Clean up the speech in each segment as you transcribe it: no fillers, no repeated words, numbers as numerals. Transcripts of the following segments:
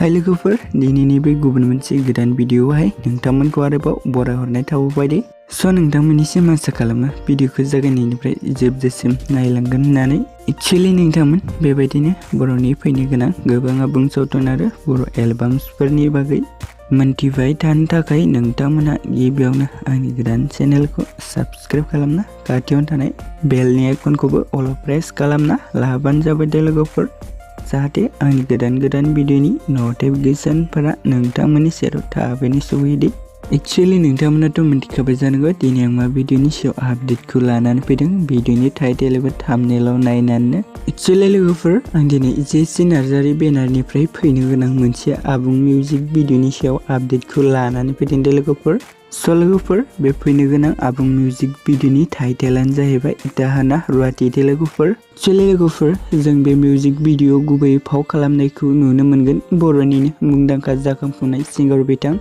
हाय लोगोफोर, दिनैनि बे गुबुन मोनसे गोदान भिडिअआवहाय नोंथांमोनखौ आरोबाव बरायहरनाय थाबाय। स' नोंथांमोननिसिम आसा खालामो भिडिअखौ जागायनायनिफ्राय जोबजासिम नायलांगोन होननानै। एक्चुअली नोंथांमोन बेबायदिनो बर'नि फैनो गोनां गोबां आबुं सावथुन आरो बर' एलबाम्सफोरनि बागै मोनथिबाय थानो थाखाय नोंथांमोनहा गिबियावनो आंनि गोदान चेनेलखौ साबस्क्राइब खालामना खाथियावनो थानाय बेलनि आइकनखौबो अल प्रेस खालामना लाबानो जाबाय दे लोगोफोर, जाहाथे आंनि गोदान भिडिअनि नटिफिकेशनफोरा नोंथांमोननि सेराव थाबैनो सौहैयो। एक्चुअली नोंथांमोनाथ' मिथिखाबाय जानांगौ दिनै आं मा भिडिअनि सायाव आपडेटखौ लानानै फैदों, भिडिअनि टाइटेल एबा थाम्बनेलाव नायनानैनो। एक्चुअली लोगोफोर, आं दिनै जेसि नार्जारी बेनारनिफ्राय फैनो गोनां मोनसे आबुं मिउजिक भिडिअनि सायाव आपडेटखौ लानानै फैदों दे लोगोफोर। स' लोगोफोर, बे फैनो गोनां आबुं मिउजिक भिडिअनि टाइटेलानो जाहैबाय दाहना रुवाति दे लोगोफोर। एक्चुअली लोगोफोर, जों बे मिउजिक भिडिअ गुबैयै फाव खालामनायखौ नुनो मोनगोन बर'निनो मुंदांखा जाखांफुनाय सिंगार बिथां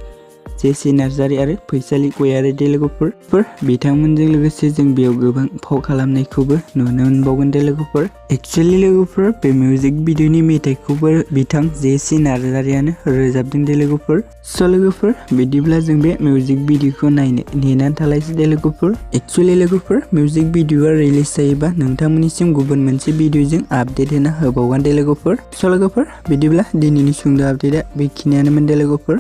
जेसि नार्जारी आरो फैसालि गयारि दे लोगोफोर। बिथांमोनजों लोगोसे जों बेयाव गोबां फाव खालामनायखौबो नुनो मोनबावगोन दे लोगोफोर। एक्चुअली लोगोफोर, बे मिउजिक भिडिअनि मेथाइखौबो बिथां जेसि नार्जारीयानो रोजाबदों दे लोगोफोर। स' लोगोफोर, बिदिब्ला जों बे मिउजिक भिडिअखौ नायनो नेनानै थालायसै दे लोगोफोर। एक्चुअली लोगोफोर, मिउजिक भिडिअआ रिलिज जायोबा नोंथांमोननिसिम गुबुन मोनसे भिडिअजों आपडेट होना होबावगोन दे लोगोफोर। स' लोगोफोर, बिदिब्ला दिनैनि सुंद' आपडेटआ बेखिनियानोमोन दे लोगोफोर।